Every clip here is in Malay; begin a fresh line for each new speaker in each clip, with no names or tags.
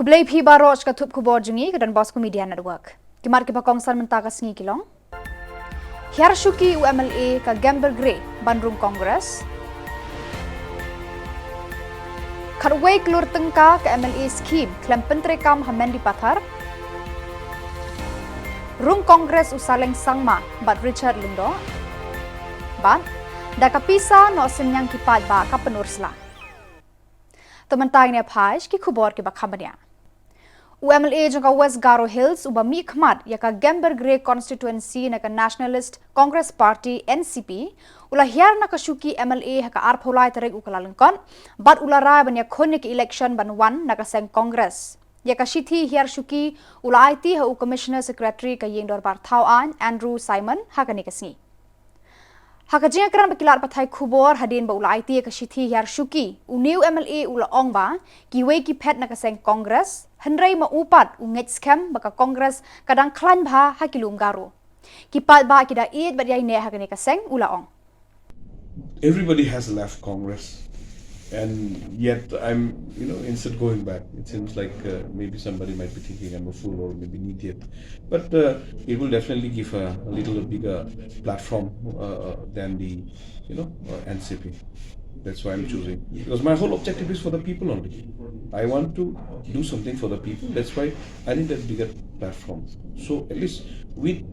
Kablay phi baroj ka thup Khubor jungi ka dan Bosco Media Network. Kimar ke pakongsan mentaka singi kilong. Hiar shuki UMLA ka Gamber Grey Bandrung Congress. Kharway klur tengka ka MLA scheme klem pentrekam hamen di pathar. Rung Congress usaleng sangma bat Richard Lindo. Bat da kapisa no senyang kipat ba ka penursla. Tementang ni apaj ki Khubor ki bakhamanya. UMLA jangka West Garo Hills uba mi khmat ya ka Gamber Grey constituency na ka Nationalist Congress Party NCP ula hiar na ka shuki MLA ha ka arpholai terek ukalalengkon bat ulara banya khone ki election banwan na ka seng Congress ya ka shithi hiar shuki ula IT ha Commissioner Secretary ka yengdor bar Thauan Andrew Simon ha ka ni kasni Hakajinga keran bakilar pathai Khubor hadin ba ula IT ka shithi hiar shuki uniu MLA ula ong ba kiwe ki phet na ka seng Congress Henry maupat ungej scam baka Congress kadang klan bha hakilum garo kipat ba kida iet ba yai ne hakane ka seng ula ong
Everybody has left Congress and yet I'm instead going back it seems like maybe somebody might be thinking I'm a fool or maybe an idiot but it will definitely give a little bigger platform than the NCP. That's why I'm choosing because my whole objective is for the people only. I want to do something for the people. That's why I need a bigger platform. So at least with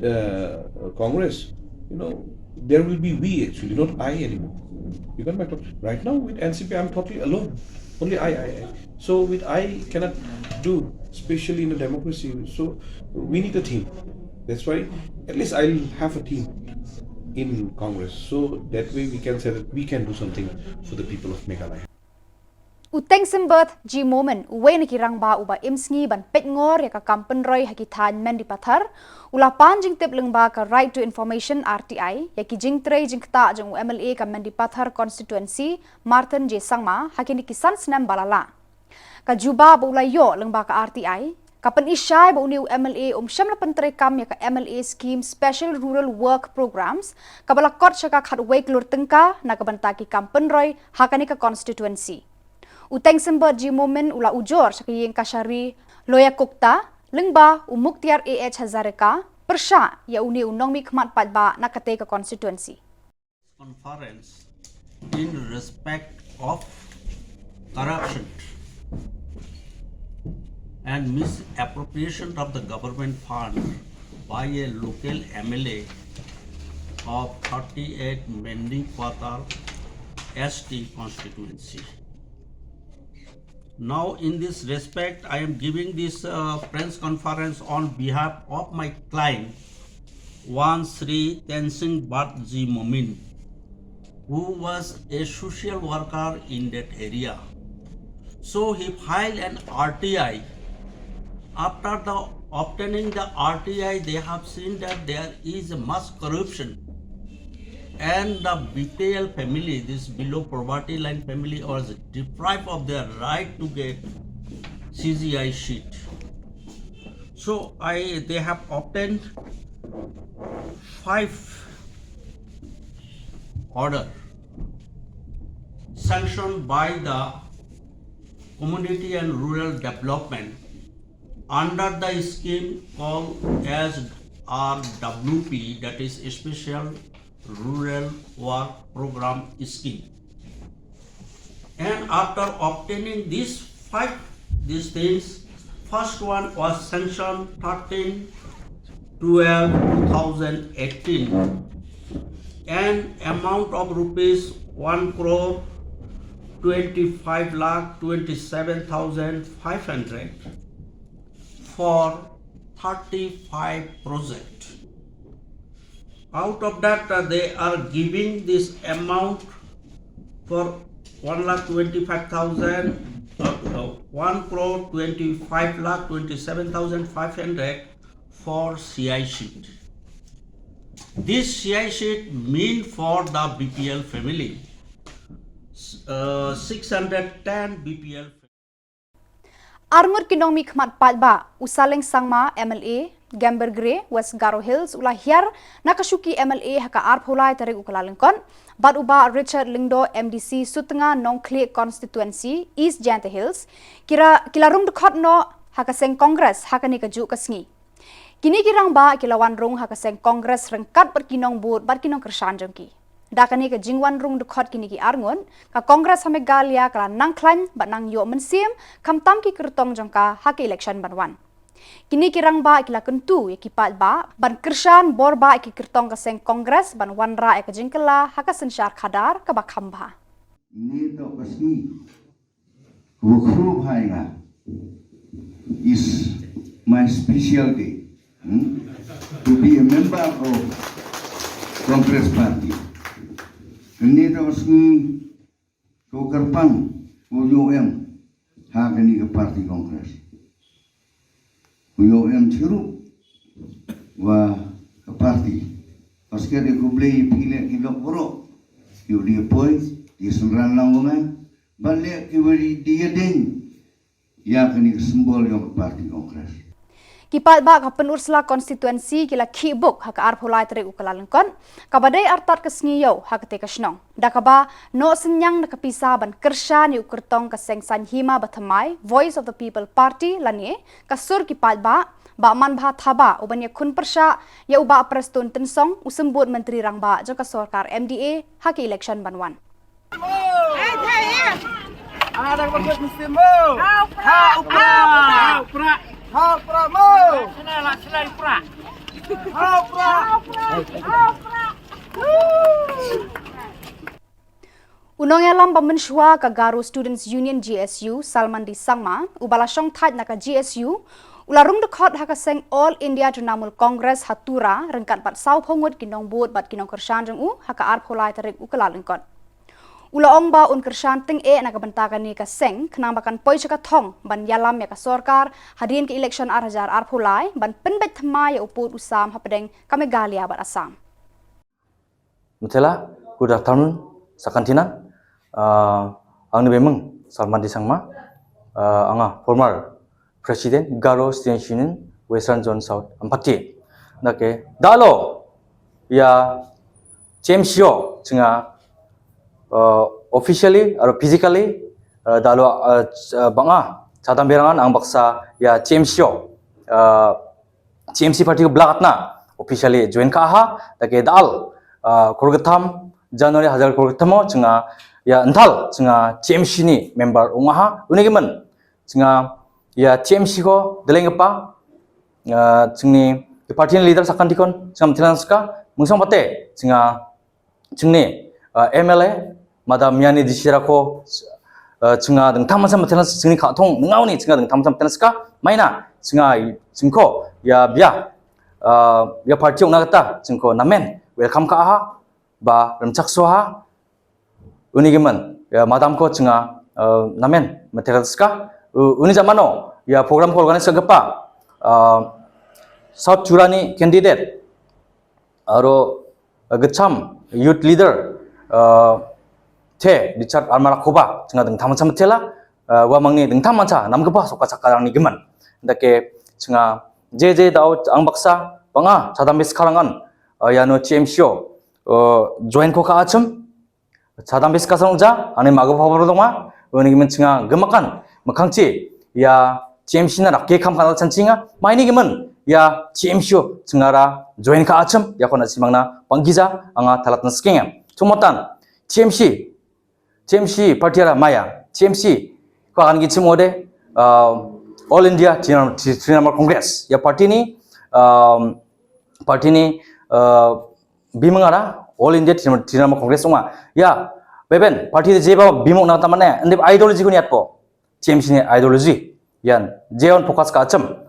Congress, there will be we actually, not I anymore. You got my point. Right now with NCP, I'm totally alone. Only I. So with I cannot do, especially in a democracy. So we need a team. That's why at least I'll have a team in Congress. So that way we can say that we can do something for the people of Meghalaya.
Uteng simbert G moment uwe ni kirang ba uba imsngi ban pet ngor ya ka kampen roy hakitan men di pathar ula pan jing tip leng ba ka right to information RTI ya ki jing trei jing kta jong MLA ka men di pathar constituency Martin J Sangma hakini kisan snam balala ka juba ba ula yo leng ba ka RTI kapan isyai ba uniu MLA syam la pentre kam ya ka MLA scheme special rural work programs kabala kot syaka khatway klur tengka na kabantaki kampen roy hakani ka constituency Uteng sembat G moment ula ujor sakiyeng kasari loya kukta lengba umuktiar AH Hazareka persya ya uni unong mi khmat patba nakate ka constituency.
Conference in respect of corruption and misappropriation of the government fund by a local MLA of 38 Mendi Patar ST constituency. Now, in this respect, I am giving this press conference on behalf of my client, Wan Sri Tensing Bat Ji Momin, who was a social worker in that area. So he filed an RTI. After obtaining the RTI, they have seen that there is much corruption. And the BPL family, this below poverty line family, was deprived of their right to get CGI sheet. So they have obtained 5 order sanctioned by the Community and Rural Development under the scheme called as RWP, that is a Special Rural Work Program Scheme. And after obtaining these things, first one was sanctioned 13/12/2018 and amount of rupees 1,25,27,500 for 35 projects. Out of that, they are giving this amount for 1,25,000, 1,25,27,500 for CI sheet. This CI sheet mean for the BPL family, 610 BPL.
Armur kinong mi khmat patba usaleng sangma MLA Gamber Grey West Garo Hills ula hiar nakashuki MLA haka arpholai tarik ukalalengkon bat uba Richard Lindo MDC Sutenga Nongklik constituency East Jante Hills kila rung dekhot no hakaseng kongres hakani kaju kasngi. Kini kirang ba kilawan rung hakaseng kongres rengkat berkinong but berkinong kersan jengki. Dakani ke jingwan rung dekot kini ki arngun ka kongres hame galia kala nang klaim bat nang yo mensim kam tam ki kertong jengka hak election banwan. Kini kirang ba kila kentu ya kipat ba ban kersan bor ba ki kertong kaseng kongres ban wanra ya kejingkela hakasen syar khadar ka bakhamba.
Ini to kasni wukhu bhaiga is my specialty. To be a member of Congress Party. Ini to kasni to kerpang UOM hakani ke Party Congress. UOM chiru wa ke Party. Paske de kublei pile kilo poro. Yo dia poi di sunran langongan balik kewari dia ding ya kini simbol yang Party Congress.
Kipat ba ka penursla konstituensi kila kibuk hak arpulai teri ukalalengkon kabadai artat kesngiyo hak te kasnong dakaba no senyang nakapisa ban kersha ni ukertong kaseng sanhima batamai Voice of the People Party lanie kasur kipat ba man bha thaba ubanya kun persha ya uba prestun tensong usembut menteri rangba joka sorkar MDA hak election banwan.
Ada bagus mesti mau. Ha pra mau. Selai pra. Ha pra.
Unong alam pamensyua ka Garo Students Union GSU Salman di Sangma ubala syong thaj naka GSU ularung dekot hakaseng All India Trinamool Congress hatura rengkat bat sau phongut kinong bot bat kinong kersan jeng haka arpolai tarik ukalalengkot. Ula ong ba un kersan ting nakabentakan ni kaseng kenang bakan poi caka thong ban yalam ya ka sorkar hadin ke election arhajar arpolai ban penbet thma ya uput usam hapedeng kame galia bat asam.
Mutela, good afternoon, sakantinan. Ang bemeng Salman di Sangma, anga former President Garo Students Union Western Zone South Ampati. Nake dalo ya CMCO cenga officially atau physically dalo banga cadang berangan ang baksa ya CMCO CMC party ko blakatna officially join ka ha nake dal korgatham January 1000 korgathamo cenga ya ental cenga CMC ni member ungaha unigiman cenga ya CMC ko delengpa cengni party leader sakantikon cenga mtilanska mungsang pate cenga cengni MLA Madam Yani disirako cenga deng taman sama tenas cengni katong ngau ni cenga deng taman sama tenaska maina cenga cengko ya bia ya party unga kata cengko namen welcome ka ha ba remcak soha unigiman ya madam ko cenga namen materialska uni zamano ya program ko organize gapa South Jurani candidate aro gecham youth leader te dicat almara koba cenga deng taman sama tela wa mangni deng taman sa nam gapa soka sakarang ni geman ndake cenga jeje dau ang baksa banga sadam bis karangan ya no CMCO join ko ka achum sadam bis kasang ja ane mago pabro donga oni gemen cenga gemakan makangci ya CMC na rakke kam kanal chancinga maini gemen ya CMCO cengara join ka achum ya kona simangna panggija anga talatna skenga tumotan CMC partiara maya CMC ko akan gitu mode All India Trinamool Congress ya party ni bimangara All India Trinamool Congress unga ya beben party de jeba bimong na tamane ande ideology ko niat po CMC ni ideology yan jeon focus ka acham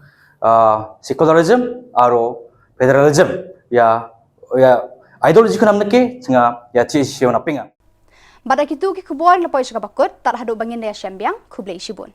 secularism aro federalism ya ideology ko namne ke cenga ya CMC na pinga
Badak itu ki Khubor na poi bakut tar hadu bangin ya syambiang khublei shibun.